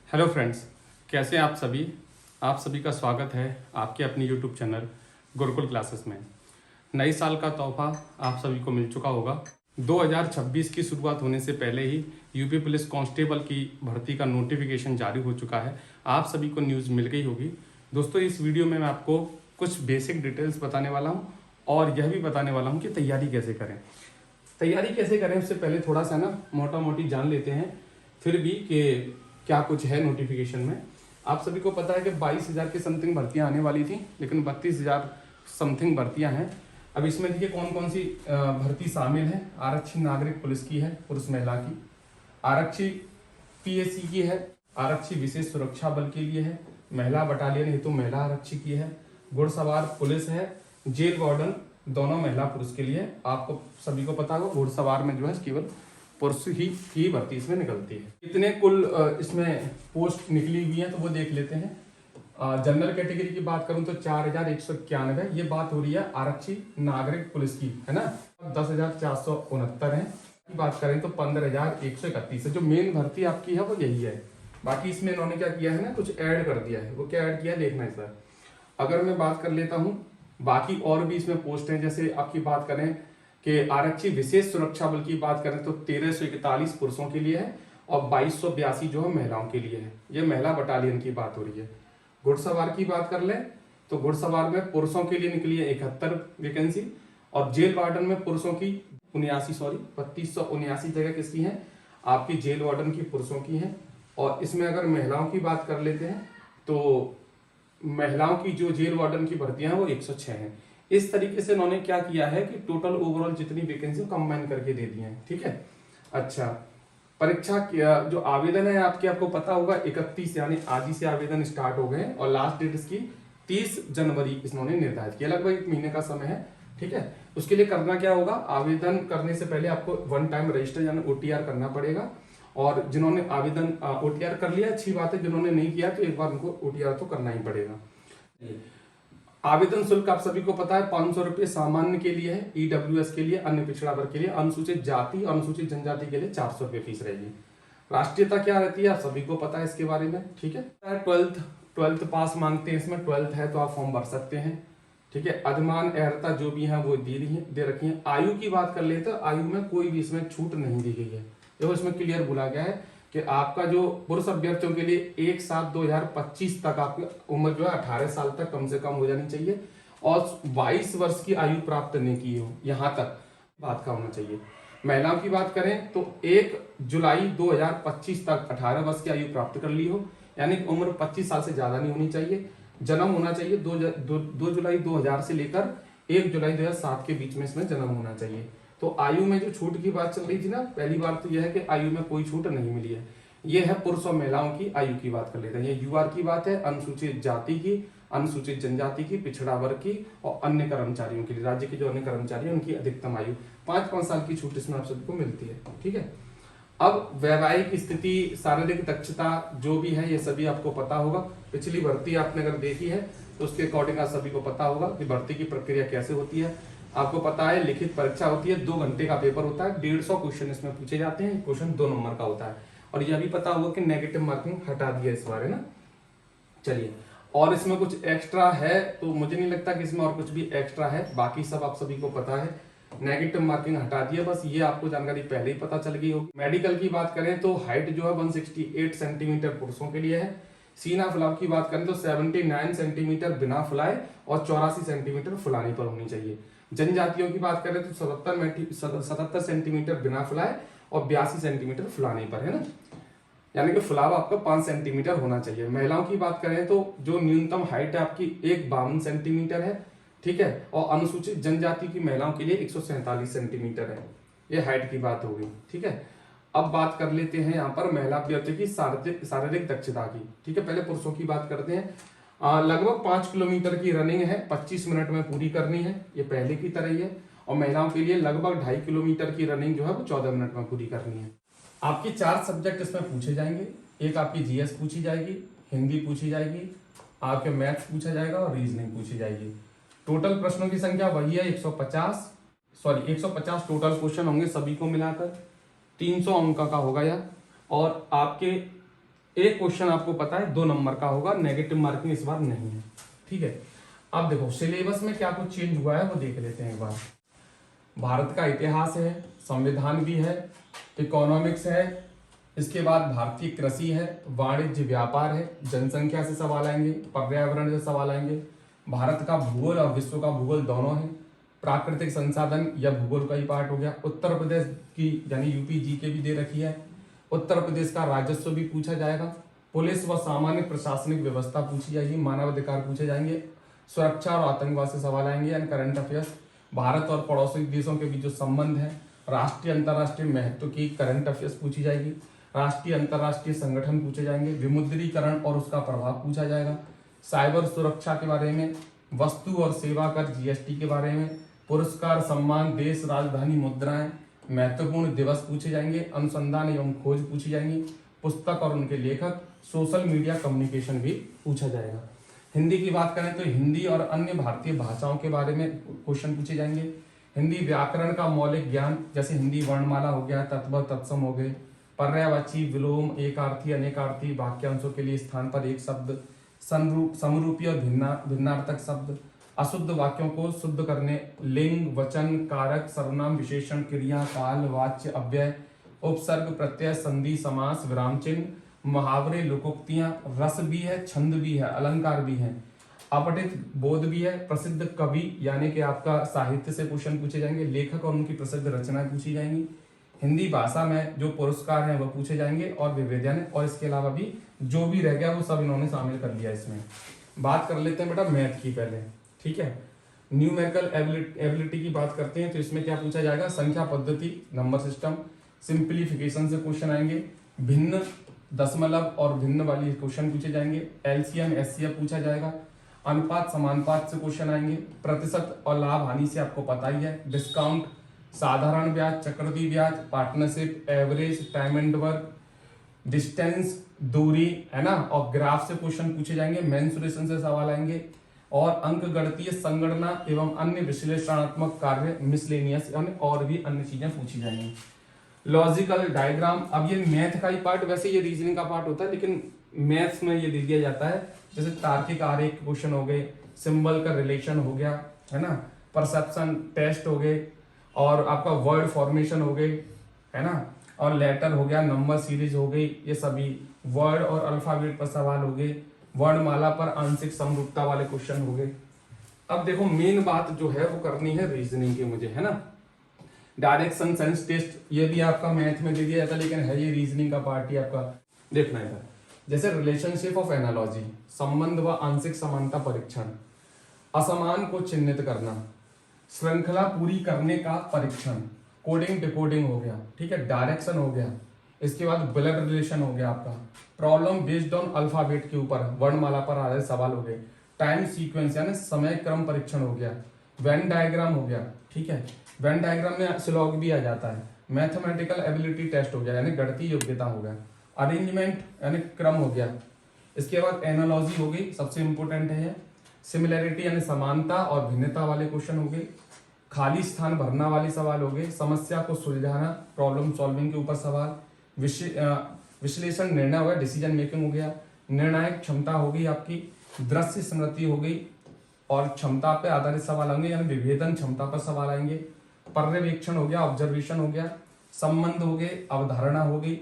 Hello friends, कैसे हैं आप सभी। आप सभी का स्वागत है आपके अपनी यूट्यूब चैनल गुरुकुल क्लासेस में। नई साल का तोहफा आप सभी को मिल चुका होगा। 2026 की शुरुआत होने से पहले ही यूपी पुलिस कांस्टेबल की भर्ती का नोटिफिकेशन जारी हो चुका है। आप सभी को न्यूज़ मिल गई होगी। दोस्तों, इस वीडियो में मैं आपको कुछ बेसिक डिटेल्स बताने वाला हूँ और यह भी बताने वाला हूँ कि तैयारी कैसे करें। तैयारी कैसे करें उससे पहले थोड़ा सा ना मोटा मोटी जान लेते हैं फिर भी कि क्या कुछ है नोटिफिकेशन में। आप सभी को पता है कि 22,000 की समथिंग भर्तियां आने वाली थी, लेकिन 32,000 समथिंग भर्तियां हैं। अब इसमें देखिए कौन कौन सी भर्ती शामिल है। आरक्षी नागरिक पुलिस की है, पुरुष महिला की। आरक्षी पीएससी की है। आरक्षी विशेष सुरक्षा बल के लिए है। महिला बटालियन हेतु महिला आरक्षी की है। घुड़सवार पुलिस है। जेल वार्डन दोनों महिला पुरुष के लिए। आपको सभी को पता होगा घुड़सवार में जो है केवल पुरुष ही की भर्ती इसमें निकलती है। कितने कुल इसमें पोस्ट निकली हुई है तो वो देख लेते हैं। जनरल कैटेगरी की बात करूं तो 4,191। ये बात हो रही है आरक्षी नागरिक पुलिस की, है ना। 10,469 है। की बात करें तो 15,131 है। जो मेन भर्ती आपकी है वो यही है। बाकी इसमें इन्होंने क्या किया है ना, कुछ ऐड कर दिया है। वो क्या ऐड किया है देखना है सर। अगर मैं बात कर लेता हूँ बाकी और भी इसमें पोस्ट हैं, जैसे आपकी बात करें कि आरक्षी विशेष सुरक्षा बल की बात करें तो 1,341 पुरुषों के लिए है और 2,282 जो है महिलाओं के लिए है। ये महिला बटालियन की बात हो रही है। घुड़सवार की बात कर लें तो घुड़सवार में पुरुषों के लिए निकली है 71 वैकेंसी और जेल वार्डन में पुरुषों की 3279 जगह किसकी है, आपकी जेल वार्डन की पुरुषों की है। और इसमें अगर महिलाओं की बात कर लेते हैं तो महिलाओं की जो जेल वार्डन की भर्तियां हैं वो 106 हैं। इस तरीके से उन्होंने क्या किया है कि टोटल ओवरऑल जितनी वैकेंसी कंबाइन करके दे दी है। ठीक है। अच्छा, परीक्षा जो आवेदन है आपको पता होगा 31 यानी आज ही से आवेदन स्टार्ट हो गए और लास्ट डेट इसकी 30 जनवरी इन्होंने निर्धारित किया। लगभग 1 महीने का समय है। ठीक है। उसके लिए करना क्या होगा, आवेदन करने से पहले आपको 1 टाइम रजिस्टर यानी ओटीआर करना पड़ेगा। और जिन्होंने आवेदन ओटीआर कर लिया अच्छी बात है, जिन्होंने नहीं किया तो एक बार उनको ओटीआर तो करना ही पड़ेगा। आवेदन शुल्क आप सभी को पता है 500 रुपये सामान्य के लिए है, ईडब्ल्यूएस के लिए, अन्य पिछड़ा वर्ग के लिए, अनुसूचित जाति अनुसूचित जनजाति के लिए 400 रुपये फीस रहेगी। राष्ट्रीयता क्या रहती है आप सभी को पता है इसके बारे में। ठीक है। 12th पास मांगते हैं इसमें, 12th है तो आप फॉर्म भर सकते हैं। ठीक है। अधिमान अर्हता जो भी है वो दे रखी है। आयु की बात कर ले तो आयु में कोई भी इसमें छूट नहीं दी गई है। देखो इसमें क्लियर बोला गया है कि आपका जो पुरुष अभ्यर्थियों के लिए 1/7/2025 तक आपकी उम्र जो है 18 साल तक कम से कम हो जानी चाहिए और 22 वर्ष की आयु प्राप्त नहीं की हो, यहां तक बात का होना चाहिए। महिलाओं की बात करें तो 1 जुलाई 2025 तक 18 वर्ष की आयु प्राप्त कर ली हो, यानी उम्र 25 साल से ज्यादा नहीं होनी चाहिए। जन्म होना चाहिए 2 जुलाई 2000 से लेकर 1 जुलाई 2007 के बीच में इसमें जन्म होना चाहिए। तो आयु में जो छूट की बात चल रही थी ना, पहली बार तो यह है कि आयु में कोई छूट नहीं मिली है। यह है पुरुष और महिलाओं की आयु की बात कर लेते हैं। ये यूआर की बात है, अनुसूचित जाति की, अनुसूचित जनजाति की, पिछड़ा वर्ग की और अन्य कर्मचारियों के लिए। राज्य के जो अन्य कर्मचारी हैं उनकी अधिकतम आयु 5-5 साल की छूट इसमें आप सबको मिलती है। ठीक है। अब वैवाहिक स्थिति, शारीरिक दक्षता जो भी है ये सभी आपको पता होगा। पिछली भर्ती आपने अगर देखी है तो उसके अकॉर्डिंग आप सभी को पता होगा कि भर्ती की प्रक्रिया कैसे होती है। आपको पता है लिखित परीक्षा होती है, 2 घंटे का पेपर होता है, 150 क्वेश्चन इसमें पूछे जाते हैं। क्वेश्चन 2 नंबर का होता है और यह भी पता होगा कि नेगेटिव मार्किंग हटा दिया इस बार, है ना। चलिए, और इसमें कुछ एक्स्ट्रा है तो मुझे नहीं लगता कि इसमें और कुछ भी एक्स्ट्रा है, बाकी सब आप सभी को पता है। नेगेटिव मार्किंग हटा दिया, बस ये आपको जानकारी पहले ही पता चल गई होगी। मेडिकल की बात करें तो हाइट जो है 168 सेंटीमीटर पुरुषों के लिए है। सीना फुलाव की बात करें तो 79 सेंटीमीटर बिना फुलाए और 84 सेंटीमीटर फुलाने पर होनी चाहिए। जनजातियों की बात करें तो 77 सेंटीमीटर बिना फुलाए और 82 सेंटीमीटर फुलाने पर, है ना। यानी कि फुलाव आपका 5 सेंटीमीटर होना चाहिए। महिलाओं की बात करें तो जो न्यूनतम हाइट है आपकी 152 सेंटीमीटर है। ठीक है। और अनुसूचित जनजाति की महिलाओं के लिए 147 सेंटीमीटर है। ये हाइट की बात हो गई। ठीक है। अब बात कर लेते हैं यहाँ पर महिला अभ्यर्थी की शारीरिक दक्षता की। ठीक है। पहले पुरुषों की बात करते हैं। लगभग 5 किलोमीटर की रनिंग है, 25 मिनट में पूरी करनी है, ये पहले की तरह ही है। और महिलाओं के लिए लगभग 2.5 किलोमीटर की रनिंग जो है वो 14 मिनट में पूरी करनी है। आपकी 4 सब्जेक्ट इसमें पूछे जाएंगे। एक आपकी जीएस पूछी जाएगी, हिंदी पूछी जाएगी, आपके मैथ्स पूछा जाएगा और रीजनिंग पूछी जाएगी। टोटल प्रश्नों की संख्या वही है 150 टोटल क्वेश्चन होंगे सभी को मिलाकर। 300 अंक का होगा यह। और आपके एक क्वेश्चन आपको पता है 2 नंबर का होगा, नेगेटिव मार्किंग इस बार नहीं है। ठीक है, अब देखो सिलेबस में क्या कुछ चेंज हुआ है वो देख लेते हैं एक बार। भारत का इतिहास है, संविधान भी है, इकोनॉमिक्स है, इसके बाद भारतीय कृषि है, वाणिज्य व्यापार है, जनसंख्या से सवाल आएंगे, पर्यावरण से सवाल आएंगे, भारत का भूगोल और विश्व का भूगोल दोनों है, प्राकृतिक संसाधन या भूगोल का ही पार्ट हो गया, उत्तर प्रदेश की यानी यूपी जीके भी दे रखी है, उत्तर प्रदेश का राजस्व भी पूछा जाएगा, पुलिस व सामान्य प्रशासनिक व्यवस्था पूछी जाएगी, मानवाधिकार पूछे जाएंगे, सुरक्षा और आतंकवाद से सवाल आएंगे एंड करंट अफेयर्स, भारत और पड़ोसी देशों के बीच जो संबंध है, राष्ट्रीय अंतर्राष्ट्रीय महत्व की करंट अफेयर्स पूछी जाएगी, राष्ट्रीय अंतर्राष्ट्रीय संगठन पूछे जाएंगे, विमुद्रीकरण और उसका प्रभाव पूछा जाएगा, साइबर सुरक्षा के बारे में, वस्तु और सेवा कर जीएसटी के बारे में, पुरस्कार सम्मान देश राजधानी मुद्राएं, महत्वपूर्ण दिवस पूछे जाएंगे, अनुसंधान एवं खोज पूछी जाएंगी, पुस्तक और उनके लेखक, सोशल मीडिया कम्युनिकेशन भी पूछा जाएगा। हिंदी की बात करें तो हिंदी और अन्य भारतीय भाषाओं के बारे में क्वेश्चन पूछे जाएंगे, हिंदी व्याकरण का मौलिक ज्ञान जैसे हिंदी वर्णमाला हो गया, तत्व तत्सम हो गए, पर्यायवाची, विलोम, एकार्थी, अनेकार्थी, वाक्यांशों के लिए स्थान पर एक शब्द, समरूपी और भिन्नार्थक शब्द, अशुद्ध वाक्यों को शुद्ध करने, लिंग, वचन, कारक, सर्वनाम, विशेषण, क्रिया, काल, वाच्य, अव्यय, उपसर्ग, प्रत्यय, संधि, समास, विराम चिन्ह, मुहावरे, लोकोक्तियां, रस भी है, छंद भी है, अलंकार भी है, अपठित बोध भी है, प्रसिद्ध कवि यानी कि आपका साहित्य से क्वेश्चन पूछे जाएंगे, लेखक और उनकी प्रसिद्ध रचनाएं पूछी जाएंगी, हिंदी भाषा में जो पुरस्कार हैं वह पूछे जाएंगे और विवेचन, और इसके अलावा भी जो भी रह गया वो सब इन्होंने शामिल कर लिया इसमें। बात कर लेते हैं बेटा मैथ की पहले। ठीक है, न्यूमेरिकल एबिलिटी की बात करते हैं तो इसमें क्या पूछा जाएगा, संख्या पद्धति, नंबर सिस्टम, सिंप्लीफिकेशन से क्वेश्चन आएंगे, भिन्न, दशमलव और भिन्न वाली क्वेश्चन पूछे जाएंगे, एलसीएम एचसीएफ पूछा जाएगा, अनुपात समानुपात से क्वेश्चन आएंगे, प्रतिशत और लाभ हानि से आपको पता ही है, डिस्काउंट, साधारण ब्याज, चक्रवृद्धि ब्याज, partnership, average, time and work, distance, दूरी, है ना, और ग्राफ से क्वेश्चन पूछे जाएंगे, मेंसुरेशन से सवाल आएंगे, और अंक गणितीय संगणना एवं अन्य विश्लेषणात्मक कार्य, मिसलेनियस और भी अन्य चीजें पूछी जाएंगी। लॉजिकल डायग्राम, अब ये मैथ का ही पार्ट, वैसे ये रीजनिंग का पार्ट होता है लेकिन मैथ्स में ये दे दिया जाता है, जैसे तार्किक आरेख क्वेश्चन हो गए, सिंबल का रिलेशन हो गया, है ना, परसेप्शन टेस्ट हो गए, और आपका वर्ड फॉर्मेशन हो गई, है ना, और लेटर हो गया, नंबर सीरीज हो गई, ये सभी वर्ड और अल्फाबेट पर सवाल हो गए, वर्णमाला पर आंशिक समरूपता वाले क्वेश्चन हो गए। अब देखो मेन बात जो है वो करनी है रीजनिंग की मुझे, है ना, डायरेक्शन सेंस टेस्ट ये भी आपका मैथ में दे दिया जाता है लेकिन है ये रीजनिंग का पार्ट ही आपका देखना है। जैसे रिलेशनशिप ऑफ एनालॉजी, संबंध व आंशिक समानता परीक्षण, असमान को चिन्हित करना, श्रृंखला पूरी करने का परीक्षण, कोडिंग डिकोडिंग हो गया, ठीक है, डायरेक्शन हो गया, इसके बाद ब्लड रिलेशन हो गया आपका, प्रॉब्लम बेस्ड ऑन अल्फाबेट के ऊपर वर्णमाला पर आधारित सवाल हो गए, टाइम सीक्वेंस यानी समय क्रम परीक्षण हो गया, वेन डायग्राम हो गया, ठीक है, वेन डायग्राम में स्लॉग भी आ जाता है, मैथमेटिकल एबिलिटी टेस्ट हो गया यानी गणितीय योग्यता हो गया, अरेंजमेंट यानी क्रम हो गया, इसके बाद एनालॉजी हो गई, सबसे इंपॉर्टेंट है, सिमिलैरिटी यानी समानता और भिन्नता वाले क्वेश्चन हो गए, खाली स्थान भरना वाले सवाल हो गए, समस्या को सुलझाना, प्रॉब्लम सॉल्विंग के ऊपर सवाल, विश्लेषण निर्णय हो गया, डिसीजन मेकिंग हो गया, निर्णायक क्षमता हो गई आपकी, दृश्य स्मृति हो गई, और क्षमता पे आधारित सवाल आएंगे यानी विभेदन क्षमता पर सवाल आएंगे, पर्यवेक्षण हो गया, ऑब्जर्वेशन हो गया, संबंध हो गए, अवधारणा हो गई,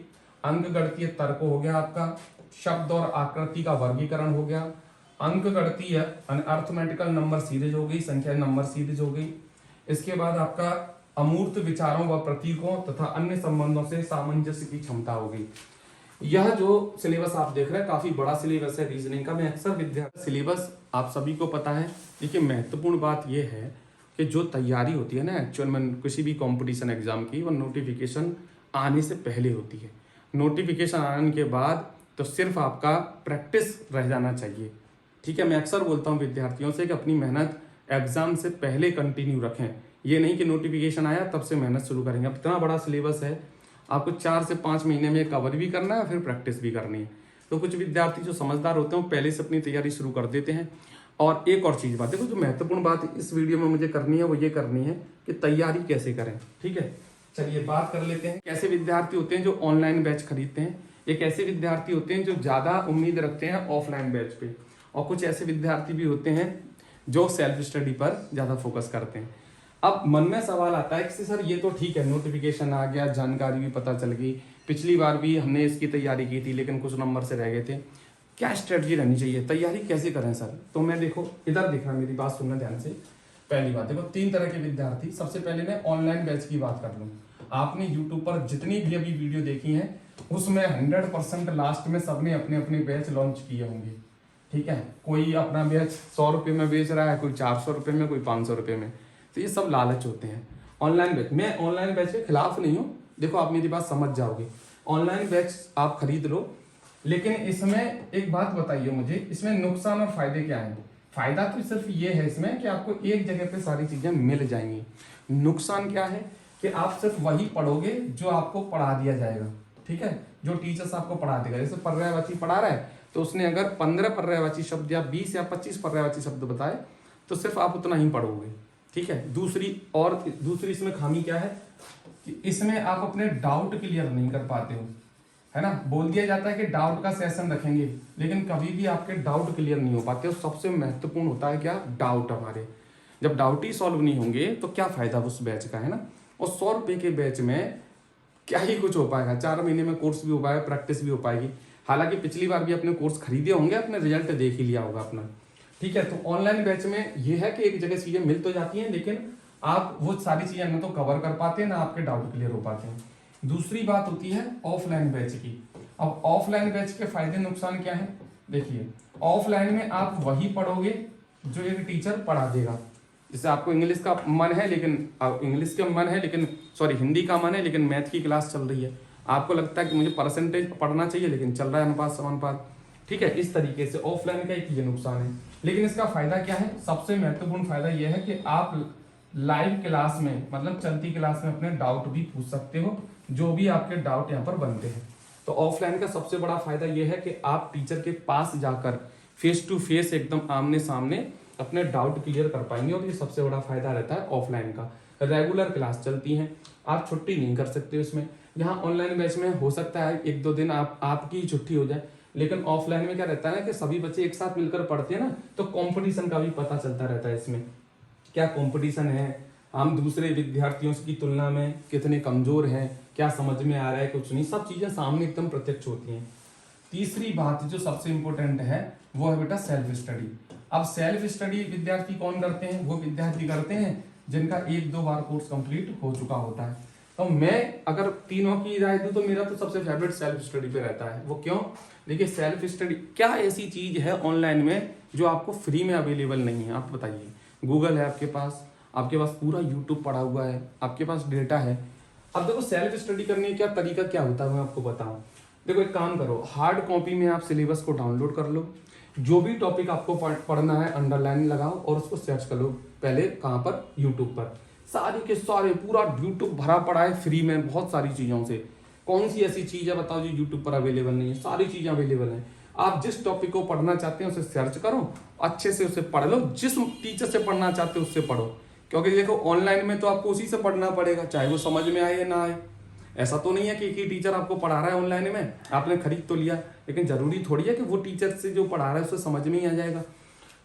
अंक गणितीय तर्क हो गया आपका, शब्द और आकृति का वर्गीकरण हो गया, अंक गणितीय अर्थमेटिकल नंबर सीरीज हो गई, संख्या नंबर सीरीज हो गई, इसके बाद आपका अमूर्त विचारों व प्रतीकों तथा अन्य संबंधों से सामंजस्य की क्षमता हो गई। यह जो सिलेबस आप देख रहे हैं काफी बड़ा सिलेबस है रीजनिंग का। मैं अक्सर विद्यार्थी सिलेबस आप सभी को पता है, लेकिन महत्वपूर्ण बात यह है कि जो तैयारी होती है ना एक्चुअल में किसी भी कंपटीशन एग्जाम की, वो नोटिफिकेशन आने से पहले होती है। नोटिफिकेशन आने के बाद तो सिर्फ आपका प्रैक्टिस रह जाना चाहिए, ठीक है। मैं अक्सर बोलता हूँ विद्यार्थियों से कि अपनी मेहनत एग्जाम से पहले कंटिन्यू रखें, ये नहीं कि नोटिफिकेशन आया तब से मेहनत शुरू करेंगे। अब इतना बड़ा सिलेबस है, आपको 4 से 5 महीने में कवर भी करना है, फिर प्रैक्टिस भी करनी है। तो कुछ विद्यार्थी जो समझदार होते हैं वो पहले से अपनी तैयारी शुरू कर देते हैं। और एक और चीज़ बात देखो, जो महत्वपूर्ण बात इस वीडियो में मुझे करनी है वो ये करनी है कि तैयारी कैसे करें, ठीक है। चलिए बात कर लेते हैं कैसे विद्यार्थी होते हैं जो ऑनलाइन बैच खरीदते हैं। एक ऐसे विद्यार्थी होते हैं जो ज़्यादा उम्मीद रखते हैं ऑफलाइन बैच पे, और कुछ ऐसे विद्यार्थी भी होते हैं जो सेल्फ स्टडी पर ज़्यादा फोकस करते हैं। अब मन में सवाल आता है कि सर ये तो ठीक है, नोटिफिकेशन आ गया, जानकारी भी पता चल गई, पिछली बार भी हमने इसकी तैयारी की थी लेकिन कुछ नंबर से रह गए थे, क्या स्ट्रेटजी रहनी चाहिए, तैयारी कैसे करें सर? तो मैं देखो इधर देखना, मेरी बात सुनना ध्यान से। पहली बात देखो, 3 तरह के विद्यार्थी। सबसे पहले मैं ऑनलाइन बैच की बात कर लूँ। आपने यूट्यूब पर जितनी भी अभी वीडियो देखी है उसमें 100% लास्ट में सबने अपने अपने बैच लॉन्च किए होंगे, ठीक है। कोई अपना बैच 100 रुपये में बेच रहा है, कोई 400 रुपये में, कोई 500 रुपये में। तो ये सब लालच होते हैं। ऑनलाइन बैच, मैं ऑनलाइन बैच के खिलाफ नहीं हूँ, देखो आप मेरी बात समझ जाओगे। ऑनलाइन बैच आप खरीद लो, लेकिन इसमें एक बात बताइए मुझे, इसमें नुकसान और फायदे क्या हैं? फायदा तो सिर्फ ये है इसमें कि आपको एक जगह पे सारी चीजें मिल जाएंगी। नुकसान क्या है कि आप सिर्फ वही पढ़ोगे जो आपको पढ़ा दिया जाएगा, ठीक है, जो टीचर्स आपको पढ़ा देगा। जैसे पर्यायवाची पढ़ा रहा है तो उसने अगर 15 पर्यायवाची शब्द या 20 या 25 पर्यायवाची शब्द बताए तो सिर्फ आप उतना ही पढ़ोगे, ठीक है। दूसरी इसमें खामी क्या है कि इसमें आप अपने डाउट क्लियर नहीं कर पाते हो, है ना। बोल दिया जाता है कि डाउट का सेशन रखेंगे, लेकिन कभी भी आपके डाउट क्लियर नहीं हो पाते। और सबसे महत्वपूर्ण होता है क्या? डाउट हमारे। जब डाउट ही सॉल्व नहीं होंगे तो क्या फायदा उस बैच का, है ना। और 100 रुपये के बैच में क्या ही कुछ हो पाएगा? 4 महीने में कोर्स भी हो पाएगा, प्रैक्टिस भी हो पाएगी। हालांकि पिछली बार भी अपने कोर्स खरीदे होंगे, अपने रिजल्ट देख ही लिया होगा अपना, ठीक है। तो ऑनलाइन बैच में ये है कि एक जगह चीजें मिल तो जाती हैं, लेकिन आप वो सारी चीजें ना तो कवर कर पाते हैं, ना आपके डाउट क्लियर हो पाते हैं। दूसरी बात होती है ऑफलाइन बैच की। अब ऑफलाइन बैच के फायदे नुकसान क्या है? देखिए, ऑफलाइन में आप वही पढ़ोगे जो एक टीचर पढ़ा देगा। जैसे आपको इंग्लिश का मन है लेकिन सॉरी हिंदी का मन है, लेकिन मैथ की क्लास चल रही है, आपको लगता है कि मुझे परसेंटेज पढ़ना चाहिए लेकिन चल रहा है अनुपात समानुपात, ठीक है। इस तरीके से ऑफलाइन का एक ये नुकसान है। लेकिन इसका फायदा क्या है? सबसे महत्वपूर्ण फायदा यह है कि आप लाइव क्लास में, मतलब चलती क्लास में, अपने डाउट भी पूछ सकते हो, जो भी आपके डाउट यहाँ पर बनते हैं। तो ऑफलाइन का सबसे बड़ा फायदा यह है कि आप टीचर के पास जाकर फेस टू फेस, एकदम आमने सामने अपने डाउट क्लियर कर पाएंगे, और ये सबसे बड़ा फायदा रहता है ऑफलाइन का। रेगुलर क्लास चलती हैं, आप छुट्टी नहीं कर सकते उसमें। यहाँ ऑनलाइन बैच में हो सकता है 1-2 दिन आपकी छुट्टी हो जाए, लेकिन ऑफलाइन में क्या रहता है ना कि सभी बच्चे एक साथ मिलकर पढ़ते हैं ना, तो कंपटीशन का भी पता चलता रहता है। इसमें क्या कंपटीशन है, हम दूसरे विद्यार्थियों की तुलना में कितने कमजोर हैं, क्या समझ में आ रहा है, कुछ नहीं, सब चीजें सामने एकदम प्रत्यक्ष होती हैं। तीसरी बात जो सबसे इंपॉर्टेंट है वो है बेटा सेल्फ स्टडी। अब सेल्फ स्टडी विद्यार्थी कौन करते हैं? वो विद्यार्थी करते हैं जिनका 1-2 बार कोर्स कंप्लीट हो चुका होता है। तो मैं अगर तीनों की राय दूं तो मेरा तो सबसे फेवरेट सेल्फ स्टडी पे रहता है। वो क्यों? देखिए, सेल्फ स्टडी क्या ऐसी चीज है ऑनलाइन में जो आपको फ्री में अवेलेबल नहीं है? आप बताइए। गूगल है आपके पास पूरा यूट्यूब पड़ा हुआ है, आपके पास डेटा है। अब देखो, सेल्फ स्टडी करने का तरीका क्या होता है मैं आपको बताऊं। देखो, एक काम करो, हार्ड कॉपी में आप सिलेबस को डाउनलोड कर लो, जो भी टॉपिक आपको पढ़ना है अंडरलाइन लगाओ और उसको सर्च कर लो। पहले कहाँ पर? यूट्यूब पर। सारे के सारे पूरा यूट्यूब भरा पड़ा है फ्री में बहुत सारी चीज़ों से। कौन सी ऐसी चीज़ है बताओ जो यूट्यूब पर अवेलेबल नहीं है? सारी चीज़ें अवेलेबल हैं। आप जिस टॉपिक को पढ़ना चाहते हैं उसे सर्च करो, अच्छे से उसे पढ़ लो, जिस टीचर से पढ़ना चाहते हो उससे पढ़ो। क्योंकि देखो, ऑनलाइन में तो आपको उसी से पढ़ना पड़ेगा, चाहे वो समझ में आए या ना आए। ऐसा तो नहीं है कि एक ही टीचर आपको पढ़ा रहा है ऑनलाइन में, आपने खरीद तो लिया, लेकिन जरूरी थोड़ी है कि वो टीचर से जो पढ़ा रहा है उसे समझ में ही आ जाएगा।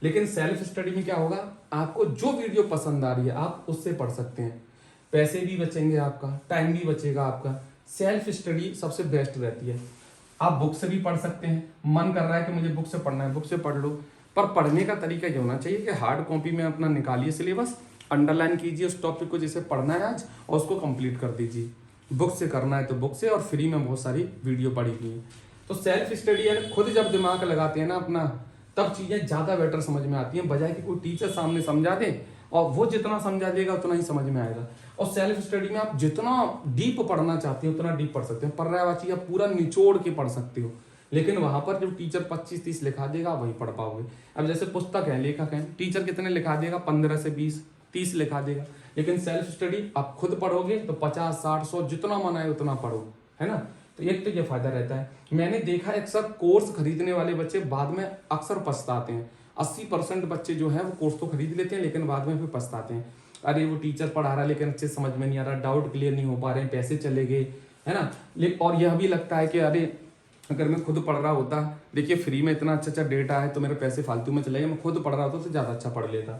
लेकिन सेल्फ स्टडी में क्या होगा, आपको जो वीडियो पसंद आ रही है आप उससे पढ़ सकते हैं, पैसे भी बचेंगे, आपका टाइम भी बचेगा आपका। सेल्फ स्टडी सबसे बेस्ट रहती है। आप बुक से भी पढ़ सकते हैं, मन कर रहा है कि मुझे बुक से पढ़ना है, बुक से पढ़ लो, पर पढ़ने का तरीका ये होना चाहिए कि हार्ड कॉपी में अपना निकालिए सिलेबस, अंडरलाइन कीजिए उस टॉपिक को जिसे पढ़ना है आज, और उसको कंप्लीट कर दीजिए। बुक से करना है तो बुक से, और फ्री में बहुत सारी वीडियो पड़ी हुई है। तो सेल्फ स्टडी है, खुद जब दिमाग लगाते हैं ना अपना, तब चीज़ें ज़्यादा बेटर समझ में आती हैं, बजाय कि कोई टीचर सामने समझा दे और वो जितना समझा देगा उतना ही समझ में आएगा। और सेल्फ स्टडी में आप जितना डीप पढ़ना चाहते हो उतना डीप पढ़ सकते हो, पर्यायवाची आप पूरा निचोड़ के पढ़ सकते हो, लेकिन वहां पर जो टीचर 25-30 लिखा देगा वही पढ़ पाओगे। अब जैसे पुस्तक है, लेखक है, टीचर कितने लिखा देगा? 15 से 20-30 लिखा देगा। लेकिन सेल्फ स्टडी आप खुद पढ़ोगे तो 50, 60, 100 जितना मन आए उतना पढ़ो, है ना। तो एक तो ये फायदा रहता है। मैंने देखा अक्सर कोर्स खरीदने वाले बच्चे बाद में अक्सर पछताते हैं। 80% बच्चे जो है वो कोर्स तो खरीद लेते हैं लेकिन बाद में फिर पछताते हैं, अरे वो टीचर पढ़ा रहा है लेकिन अच्छे समझ में नहीं आ रहा, डाउट क्लियर नहीं हो पा रहे हैं, पैसे चले गए, है ना। और यह भी लगता है कि अरे अगर मैं खुद पढ़ रहा होता, देखिए फ्री में इतना अच्छा अच्छा डेटा है तो मेरे पैसे फालतू में चले गए, मैं खुद पढ़ रहा होता तो ज़्यादा अच्छा पढ़ लेता।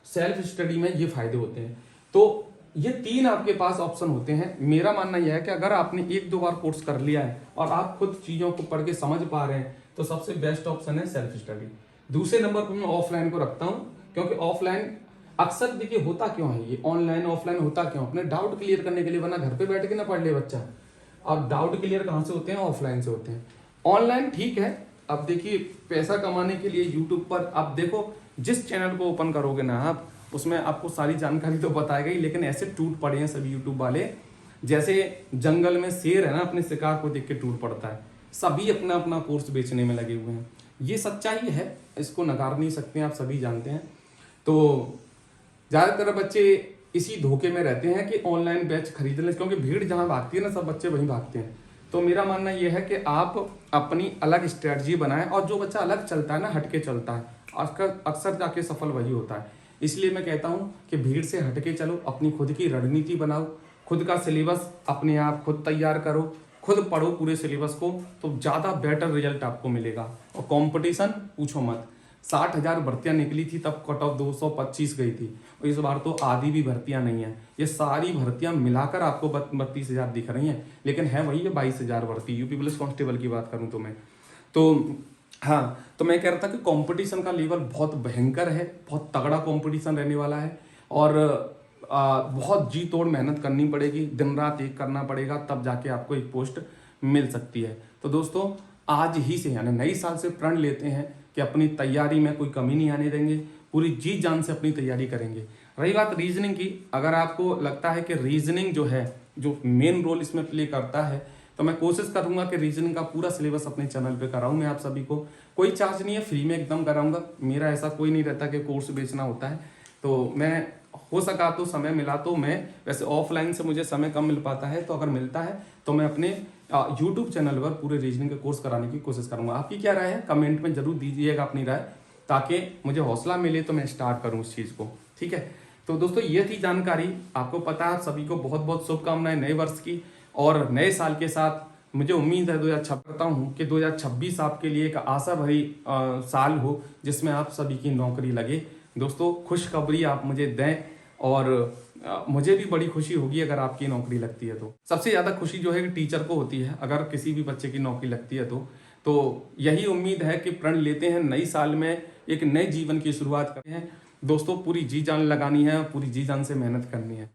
सेल्फ स्टडी में ये फायदे होते हैं। तो ये 3 आपके पास ऑप्शन होते हैं। मेरा मानना यह है कि अगर आपने 1-2 बार कोर्स कर लिया है और आप खुद चीज़ों को पढ़ के समझ पा रहे हैं तो सबसे बेस्ट ऑप्शन है सेल्फ स्टडी। दूसरे नंबर पर मैं ऑफलाइन को रखता हूँ, क्योंकि ऑफलाइन अक्सर देखिए होता क्यों है, ये ऑनलाइन ऑफलाइन होता क्यों, अपने डाउट क्लियर करने के लिए, वरना घर पे बैठ के ना पढ़ ले बच्चा। अब डाउट क्लियर कहाँ से होते हैं? ऑफलाइन से होते हैं। ऑनलाइन ठीक है, अब देखिए पैसा कमाने के लिए यूट्यूब पर आप देखो, जिस चैनल को ओपन करोगे ना आप, उसमें आपको सारी जानकारी तो बताएगा ही, लेकिन ऐसे टूट पड़े हैं सभी यूट्यूब वाले, जैसे जंगल में शेर है ना अपने शिकार को देख के टूट पड़ता है। सभी अपना अपना कोर्स बेचने में लगे हुए हैं, ये सच्चाई है, इसको नकार नहीं सकते, आप सभी जानते हैं। तो ज़्यादातर बच्चे इसी धोखे में रहते हैं कि ऑनलाइन बैच खरीद लें, क्योंकि भीड़ जहाँ भागती है ना सब बच्चे वहीं भागते हैं। तो मेरा मानना यह है कि आप अपनी अलग स्ट्रेटजी बनाएं, और जो बच्चा अलग चलता है ना, हटके चलता है, अक्सर जाके सफल वही होता है। इसलिए मैं कहता हूं कि भीड़ से हटके चलो, अपनी खुद की रणनीति बनाओ, खुद का सिलेबस अपने आप खुद तैयार करो, खुद पढ़ो पूरे सिलेबस को, तो ज़्यादा बेटर रिजल्ट आपको मिलेगा। और कंपटीशन पूछो मत, 60,000 भर्तियां निकली थी तब कट ऑफ 225 गई थी, और इस बार तो आधी भी भर्तियां नहीं है। ये सारी भर्तियां मिलाकर आपको 32,000 दिख रही हैं, लेकिन है वही है 22,000 भर्ती। यूपी पुलिस कांस्टेबल की बात करूं तो मैं, तो हाँ, तो मैं कह रहा था कि कंपटीशन का लेवल बहुत भयंकर है, बहुत तगड़ा कंपटीशन रहने वाला है, और बहुत जी तोड़ मेहनत करनी पड़ेगी, दिन रात एक करना पड़ेगा, तब जाके आपको एक पोस्ट मिल सकती है। तो दोस्तों आज ही से यानी नई साल से प्रण लेते हैं कि अपनी तैयारी में कोई कमी नहीं आने देंगे, पूरी जी जान से अपनी तैयारी करेंगे। रही बात रीजनिंग की, अगर आपको लगता है कि रीजनिंग जो है जो मेन रोल इसमें प्ले करता है, तो मैं कोशिश करूंगा कि रीजनिंग का पूरा सिलेबस अपने चैनल पे कराऊं मैं आप सभी को। कोई चार्ज नहीं है, फ्री में एकदम कराऊंगा। मेरा ऐसा कोई नहीं रहता कि कोर्स बेचना होता है। तो मैं हो सका तो समय मिला तो मैं, वैसे ऑफलाइन से मुझे समय कम मिल पाता है, तो अगर मिलता है तो मैं अपने यूट्यूब चैनल पर पूरे रीजनिंग के कोर्स कराने की कोशिश करूंगा। आपकी क्या राय है? कमेंट में जरूर दीजिएगा अपनी राय, ताकि मुझे हौसला मिले तो मैं स्टार्ट करूं उस चीज़ को। ठीक है, तो दोस्तों ये थी जानकारी। आपको पता है, सभी को बहुत बहुत शुभकामनाएं नए वर्ष की और नए साल के साथ। मुझे उम्मीद है 2026 करता हूँ कि 2026 आपके लिए एक आशा भरी साल हो, जिसमें आप सभी की नौकरी लगे। दोस्तों खुशखबरी आप मुझे दें, और मुझे भी बड़ी खुशी होगी अगर आपकी नौकरी लगती है। तो सबसे ज़्यादा खुशी जो है कि टीचर को होती है, अगर किसी भी बच्चे की नौकरी लगती है तो यही उम्मीद है कि प्रण लेते हैं, नई साल में एक नए जीवन की शुरुआत करते हैं। दोस्तों पूरी जी जान लगानी है, पूरी जी जान से मेहनत करनी है।